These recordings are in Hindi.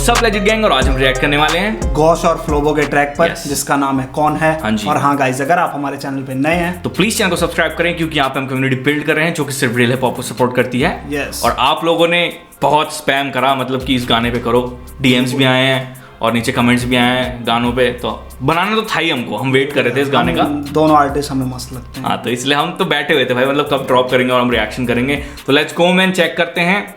व्हाट्स अप लेजेंड गैंग, और आज हम रिएक्ट करने वाले हैं घोष और फ्लोबो के ट्रैक पर जिसका नाम है कौन है। हाँ जी। और हाँ गाइस, अगर आप हमारे चैनल पे नए हैं तो प्लीज चैनल को सब्सक्राइब करें, क्योंकि यहाँ पे हम कम्युनिटी बिल्ड कर रहे हैं जो कि सिर्फ रियल हिप हॉप को सपोर्ट करती है। Yes। और आप लोगों ने बहुत स्पैम करा, मतलब कि इस गाने पे करो, डीएम्स भी आए हैं और नीचे कमेंट्स भी आए हैं गानों पे, तो बनाना तो था ही हमको, हम वेट कर रहे थे इस गाने का। दोनों आर्टिस्ट हमें मस्त लगते हैं। हाँ, तो इसलिए हम तो बैठे हुए थे भाई, मतलब कब ड्रॉप करेंगे और हम रिएक्शन करेंगे। तो लेट्स गो मैन, चेक करते हैं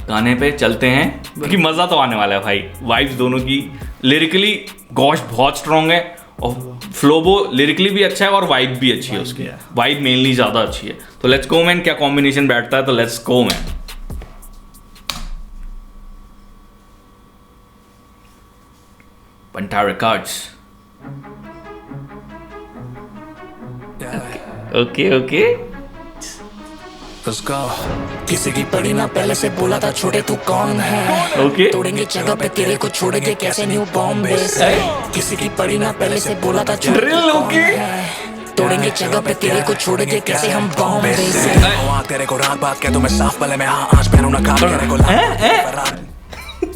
गाने पे, चलते हैं, क्योंकि मजा तो आने वाला है भाई। वाइब्स दोनों की, लिरिकली घोष बहुत स्ट्रॉन्ग है और फ्लोबो लिरिकली भी अच्छा है और वाइब भी अच्छी है उसकी, वाइब मेनली ज्यादा अच्छी है। तो लेट्स गो मैन, क्या कॉम्बिनेशन बैठता है, तो लेट्स गो मैन। पंटा records. Okay okay, Let's go। किसी की पड़ी ना पहले से बोला था छोटे तू कौन है। ओके, तोड़ेंगे जगह पे तेरे को छोड़ेंगे कैसे न्यू बॉम्बे से। किसी की पड़ी ना पहले से बोला था छोटे तू कौन है। तोड़ेंगे जगह पे तेरे को छोड़ेंगे कैसे हम बॉम्बे से। तेरे को रात बात कह दूं मैं साफ पले में, हाँ आज पहनू ना काम तेरे को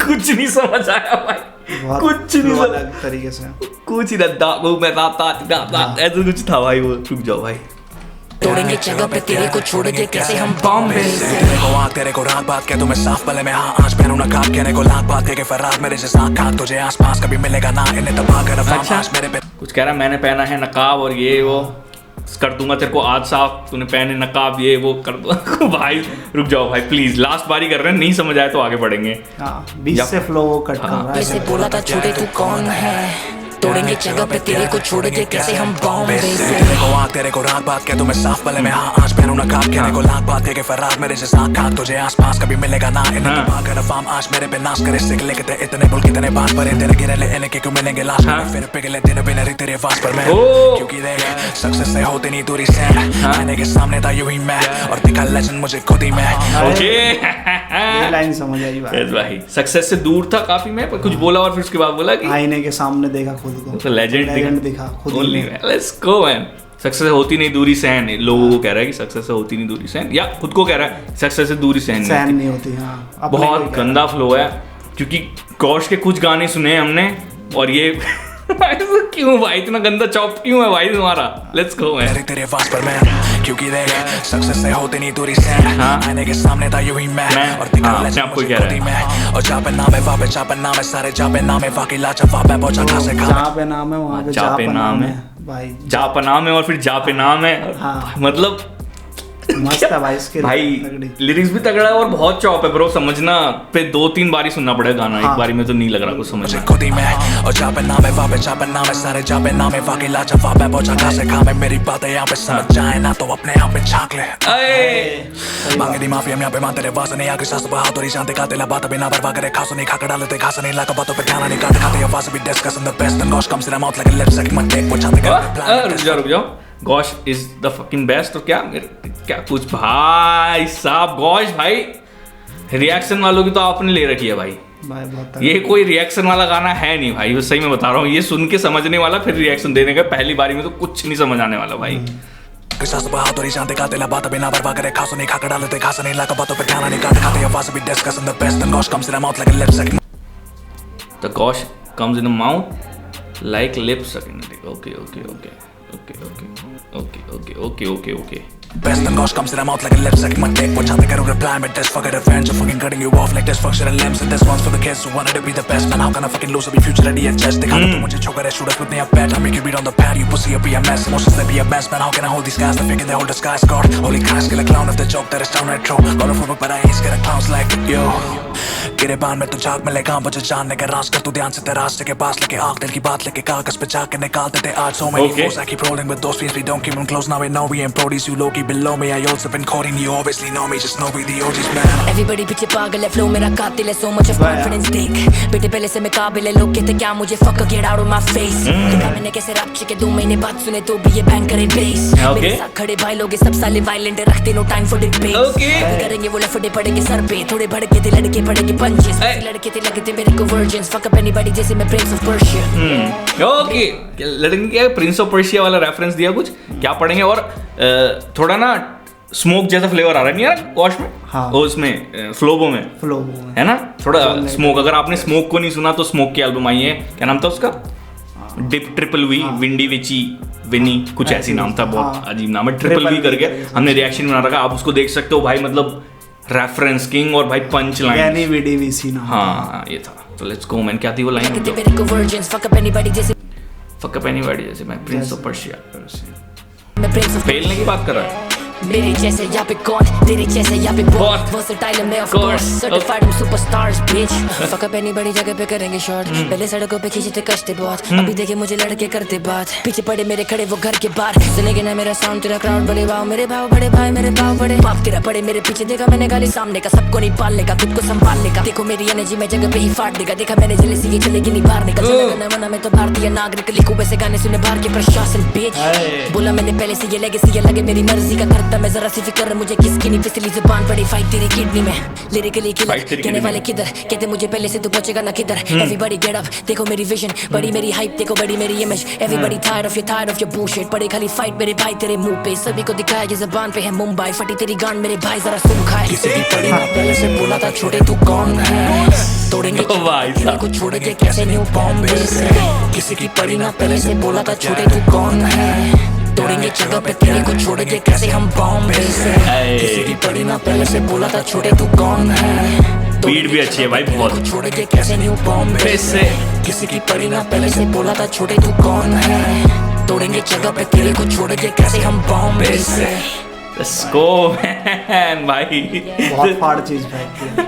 कुछ नहीं समझ आया भाई, कुछ नहीं समझ तरीके से, कुछ ही ऐसा कुछ था भाई। वो रुक जाओ भाई। तोड़ेंगे जगह पे तेरे को छोड़ेंगे कैसे हम बॉम्बे से। तेरे को रात बात कह दूं मैं साफ पले में, हाँ आज पहनू ना काम कहने को लाख बात के फरार मेरे से साथ खाक तुझे आसपास कभी मिलेगा ना इन्हें दबा कर। अच्छा, मेरे पे कुछ कह रहा मैंने पहना है नकाब और ये वो कर दूंगा तेरे को आज साफ, तूने पहने नकाब ये वो कर दूंगा। भाई रुक जाओ भाई प्लीज, लास्ट बारी कर रहे हैं, नहीं समझ आए तो आगे बढ़ेंगे। बीच से फ्लो कट कर रहा है। से बोला था छोटे तू कौन है। तोड़ेंगे जगह पे तेरे को छोड़ेंगे कैसे हम बॉम्बे से। तेरे को रात बात कह दूं मैं साफ पले में, हाँ आज पहनू ना काम कहने को लाख बात के फरार मेरे से साथ खाक तुझे आसपास कभी मिलेगा ना इन्हें दबा कर। फार्म आज मेरे पे नाश करे सिक लेके इतने बोल कितने बात पर तेरे गिरे ले इन्हें क्यों मिलेंगे लास्ट में फिर पिघले दिन बिना तेरे आवाज पर मैं, क्योंकि देख सक्सेस से होती नहीं दूरी से। आने के सामने था यूं ही मैं और दिखा लेजेंड मुझे खुद ही मैं। ये लाइन समझ आई भाई, सक्सेस से दूर था काफी मैं, पर कुछ बोला और फिर उसके बाद बोला कि आईने के सामने देखा खुद को, तो लेजेंड दिखा खुद ही। Let's go man. सक्सेस होती नहीं दूरी सहन, लोगों को कह रहा है कि सक्सेस से होती नहीं दूरी सहन, या खुद को कह रहा है सक्सेस से दूरी सहन नहीं होती। हाँ, बहुत गंदा फ्लो है, क्योंकि घोष के कुछ गाने सुने हैं हमने और ये क्यों भाई इतना गंदा चॉप क्यों है भाई तुम्हारा। Let's go man. तेरे आवाज पर मैं, क्योंकि देख सक्सेस से होती नहीं दूरी से। आने के सामने था यूं ही मैं और दिखा लेजेंड मुझे खुद ही मैं। और जहाँ पे नाम है वहाँ पे जहाँ पे नाम है, सारे जहाँ पे नाम है वाकई लाजवाब है, पहुंचा खा से खा। जहाँ पे नाम है वहाँ पे जहाँ पे नाम है भाई, जहाँ पे नाम है और फिर जहाँ पे नाम है। मतलब मस्त है भाई इसके भाई, लिरिक्स भी तगड़ा है और बहुत चॉप है ब्रो, समझना पे 2-3 बारी सुनना पड़ेगा गाना। एक बारी में तो नहीं लग रहा कुछ समझ। खुद ही मैं और जहाँ पे नाम है वहाँ पे जहाँ पे नाम है, सारे जहाँ पे नाम है वाकई लाजवाब है, पहुंचा खा से खा। मैं मेरी बातें यहाँ पे समझ जाए ना तो अपने यहाँ पे झांक ले। मांगे दी माफी हम यहाँ पे मानते रहे वास नहीं आगे सास बहादुरी शांति का तेला बात बिना बर्बाद करे खासो नहीं खा डालते घास नहीं लाका बातों पे ध्यान नहीं काट खाते आवाज भी discuss in the best and Ghosh comes in mouth like left second मत टेक पहुंचाते कर। रुक जाओ, Ghosh is the fucking best. और क्या कुछ भाई साहब, घोष भाई रिएक्शन वालों की तो आपने ले रखी है भाई। ये कोई रिएक्शन वाला गाना है नहीं भाई, सही में बता रहा हूँ। ये सुन के समझने वाला फिर रिएक्शन देने का, पहली बारी में तो कुछ नहीं समझ आने वाला भाई। सास बहादुरी शांति का तेला बात बिना बर्बाद करे खासो नहीं खा डालते घास नहीं लाका बातों पे ध्यान नहीं काट खाते आवाज भी discuss in the best and Ghosh comes in mouth like left second. The gosh comes in a mouth like lips sucking. Okay. Best and gosh comes in a mouth like a left second my take. Watch out, they gotta reply me this fucking revenge. I'm fucking cutting you off like this functional limbs. And this one's for the kids who wanted to be the best. Man, how can I fucking lose? I'll be future ready at chest. They can't do much choker, shoot us with me a bet. I make you read on the pad, you pussy, be a mess. Emotions, they be a mess. Man, how can I hold these guys? They're faking they hold the sky scarred. Holy Christ, kill a clown if the joke that is down retro. All of them, but I ain't scared of clowns like yo. गिरे बान में तू झाग में लेगा मुझे जानने का राज कर तू ध्यान से तेरा रास्ते के पास लेके आग दिल की बात लेके कागज पे जाके निकालते थे आज so many foes I keep rolling with those fiends we don't keep them close now we know we ain't prodigies you low-key below me I also been quoting you obviously know me just know we the OGs man everybody पीछे पागल है flow मेरा कातिल है so much of confidence देख बेटे पहले से मैं काबिल है लोग कहते क्या मुझे fuck get out of my face देखा मैंने कैसे रैप के 2 महीने बाद सुने तो भी ये बैंग करे बेस मेरे साथ खड़े भाई लोग सब साले वायलेंट रखते नो टाइम फॉर डिबेट करेंगे वो लफड़े पड़ेंगे सर पे थोड़े भड़के थे लड़के पड़ेंगे पंचेस लड़के थे लगते मेरे को वर्जिन्स fuck up anybody जैसे मैं प्रिंस ऑफ पर्शिया ओके लड़के क्या प्रिंस ऑफ पर्शिया वाला रेफरेंस दिया कुछ क्या पढ़ेंगे और थोड़ा ना स्मोक जैसा फ्लेवर आ रहा है नहीं यार गॉश में? हाँ। वो उसमें फ्लोबो में फ्लो है ना थोड़ा स्मोक। अगर आपने स्मोक को नहीं सुना तो स्मोक की एल्बम आई है, क्या नाम था उसका? डिप ट्रिपल वी विंडी विची विनी कुछ ऐसी नाम था, बहुत अजीब नाम है, ट्रिपल वी करके हमने रिएक्शन बना रखा, आप उसको देख सकते हो भाई। मतलब रेफरेंस किंग और भाई पंच लाइन, यानी वीडीवीसी नाम। हाँ ये था। तो लेट्स गो मैन, क्या थी वो लाइन? कहते मेरे को virgins, fuck up anybody जैसे फक अप एनीबॉडी जैसे मैं प्रिंस ऑफ पर्शिया। मैं prince of फेलने की बात कर रहा है। मेरे जैसे यहाँ पे कौन, तेरे जैसे यहाँ पे बहुत versatile मैं of course, certified हम superstars bitch। fuck up anybody जगह पे करेंगे शॉट, पहले सड़कों पे खींचते कष्टे बहुत, अभी देखे मुझे लड़के करते बात, पीछे पड़े मेरे खड़े वो घर के बाहर, सुनेगे ना मेरा साउंड तेरा क्राउड बड़े भाव, मेरे भाव बड़े भाई मेरे भाव बड़े बाप तेरा पड़े मेरे पीछे, देखा मैंने गाली सामने का, सबको नहीं पालने का खुद को संभालने का, देखो मेरी एनर्जी मैं जगह पे ही फाड़ देगा, देखा मैंने जेलसी ये चलेगी नहीं बाहर निकल, चलेगा मना मैं तो भारतीय नागरिक, लिखूं वैसे गाने सुने बाहर के प्रशासन bitch। बोला मैंने पहले से ये लेगेसी ये लगे मेरी मर्जी का करता मैं जरा सी फिक्र मुझे किसकी नहीं फिसली जुबान पड़ी फाइट तेरी किडनी में, लिरिकली किलर कहने वाले किधर, कहते मुझे पहले से तू पहुंचेगा ना किधर, एवरीबॉडी गेट अप देखो मेरी विजन, बड़ी मेरी हाइप देखो बड़ी मेरी image, everybody tired of your bullshit, पड़े खाली फाइट मेरे भाई तेरे मुंह पे, सभी को दिखाया ये जुबान पे है मुंबई, फटी तेरी गांड मेरे भाई जरा सुन खाए, किसी की पड़ी ना पहले से बोला था छोटे तू कौन है, तोड़ेंगे तेरे को छोड़ के कैसे न्यू बॉम्बे से, किसी की पड़ी ना पहले से बोला था छोटे तू कौन है, तोड़ेंगे जगह पे तेरे को छोड़ के कैसे हम बॉम्बे से, किसी की पड़ी ना पहले से बोला था छोटे तू कौन है, बीट भी अच्छी है भाई बहुत। छोड़ के कैसे न्यू बॉम्बे से, किसी की पड़ी ना पहले से बोला था छोटे तू कौन है, तोड़ेंगे जगह पे तेरे को छोड़ के कैसे हम बॉम्बे से। Let's go man भाई। बहुत फाड़ चीज भाई।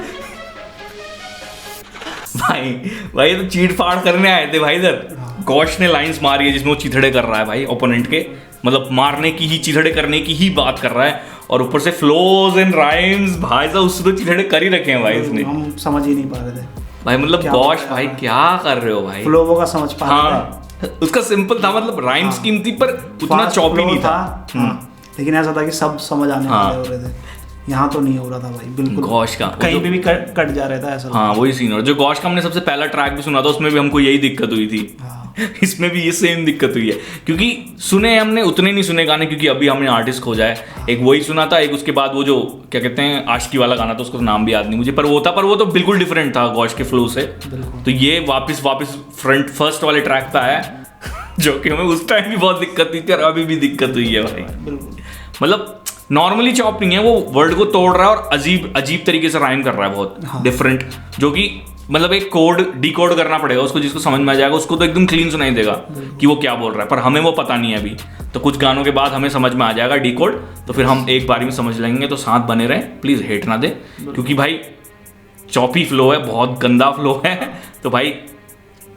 भाई भाई तो चीट फाड़ करने आए थे भाई इधर। गॉश ने लाइंस मारी है जिसमें वो चिथड़े कर रहा है भाई ओपोनेंट के, मतलब मारने की ही चिथड़े करने की ही बात कर रहा है, और ऊपर से फ्लोज एंड राइम्स भाई साहब उससे तो चिथड़े कर ही रखे हैं भाई इसने। हम समझ ही नहीं पा रहे थे भाई मतलब गॉश भाई क्या कर रहे हो भाई? फ्लो का समझ पा रहे हाँ उसका सिंपल था, मतलब राइम स्कीम थी पर उतना चॉपी नहीं था। लेकिन ऐसा था कि सब समझ आने वाले हो रहे थे, यहाँ तो नहीं हो रहा था भाई बिल्कुल। गॉश का कहीं भी कट जा रहा था ऐसा। हाँ वही सीन। और जो गॉश का हमने सबसे पहला ट्रैक भी सुना था उसमें भी हमको यही दिक्कत हुई थी। इसमें भी ये सेम दिक्कत हुई है, क्योंकि सुने हमने उतने नहीं सुने गाने, क्योंकि अभी हमने आर्टिस्ट खोजा है। एक वही सुना था, एक उसके बाद वो जो क्या कहते हैं आशिकी वाला गाना था, उसका नाम भी याद नहीं मुझे, पर वो तो बिल्कुल डिफरेंट था गॉश के फ्लो से। तो ये वापस फर्स्ट वाले ट्रैक पे आया जो कि हमें उस टाइम भी बहुत दिक्कत हुई थी और अभी भी दिक्कत हुई है भाई। मतलब नॉर्मली चॉप नहीं है, वो वर्ड को तोड़ रहा है और अजीब तरीके से राइम कर रहा है, बहुत डिफरेंट, जो कि मतलब एक कोड डिकोड करना पड़ेगा उसको, जिसको समझ में आ जाएगा उसको तो एकदम क्लीन सुनाई देगा कि वो क्या बोल रहा है, पर हमें वो पता नहीं है अभी। तो कुछ गानों के बाद हमें समझ में आ जाएगा डिकोड, तो फिर हम एक बारी में समझ लेंगे। तो साथ बने रहें, प्लीज हेट ना दे, क्योंकि भाई चॉपी फ्लो है, बहुत गंदा फ्लो है, तो भाई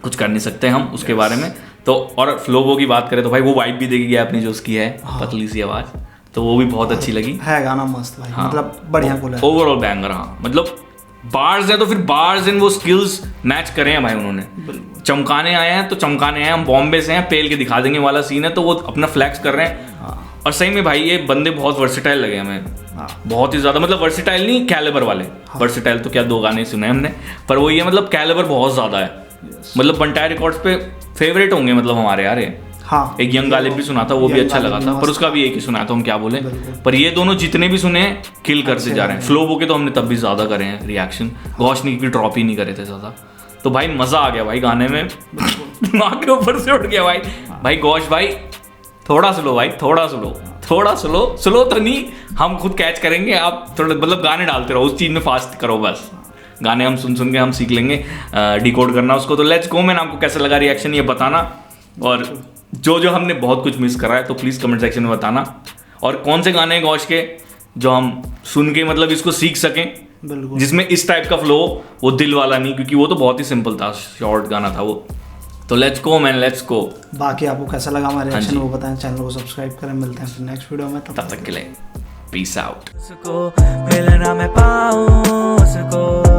कुछ कर नहीं सकते हम उसके बारे में। तो और फ्लो की बात करें तो भाई वो वाइब भी देखी गया अपनी जो उसकी है पतली सी आवाज, तो वो भी बहुत अच्छी लगी है। गाना मस्त भाई, मतलब बढ़िया बोला, ओवरऑल बैंगर। हाँ मतलब बार्स है तो फिर बार्स इन वो स्किल्स मैच करे हैं भाई उन्होंने। चमकाने आए हैं तो चमकाने आए, हम बॉम्बे से हैं पेल के दिखा देंगे वाला सीन है, तो वो अपना फ्लैक्स कर रहे हैं। और सही में भाई ये बंदे बहुत वर्सेटाइल लगे हमें, बहुत ही ज्यादा, मतलब वर्सेटाइल नहीं कैलिबर वाले। वर्सेटाइल तो क्या 2 गाने सुने हमने, पर वो ये मतलब कैलिबर बहुत ज्यादा है, मतलब बंटायर रिकॉर्ड्स पे फेवरेट होंगे मतलब हमारे यार ये। हाँ, एक यंग गालिब भी सुना था, वो भी अच्छा लगा था, पर उसका भी एक ही सुना था, हम क्या बोले। पर ये दोनों जितने भी सुने किल करते जा रहे हैं। फ्लो के तो हमने तब भी ज्यादा करे हैं रिएक्शन, गॉश ने क्योंकि ड्रॉप ही नहीं करे थे ज्यादा। तो भाई मजा आ गया भाई गाने में, दिमाग के ऊपर से उठ गया भाई। भाई गॉश भाई थोड़ा स्लो भाई, थोड़ा स्लो तो नहीं, हम खुद कैच करेंगे, आप थोड़ा मतलब गाने डालते रहो, उस चीज में फास्ट करो बस। गाने हम सुन के हम सीख लेंगे डिकोड करना उसको। तो लेट्स गो मैन, आपको कैसा लगा रिएक्शन ये बताना, और जो हमने बहुत कुछ मिस करा है तो प्लीज़ कमेंट सेक्शन में बताना, और कौन से गाने हैं गॉश के जो हम सुन के मतलब इसको सीख सकें, जिसमें इस टाइप का फ्लो, वो दिल वाला नहीं, क्योंकि वो तो बहुत ही सिंपल था, शॉर्ट गाना था वो। तो let's go man, let's go. बाकी आपको कैसा लगा हमारा रिएक्शन वो बताएं, चैनल को सब्सक्राइब करें। मिलते हैं नेक्स्ट वीडियो में, तब तक के लिए पीस आउट। मिलना मैं पाऊं उसको।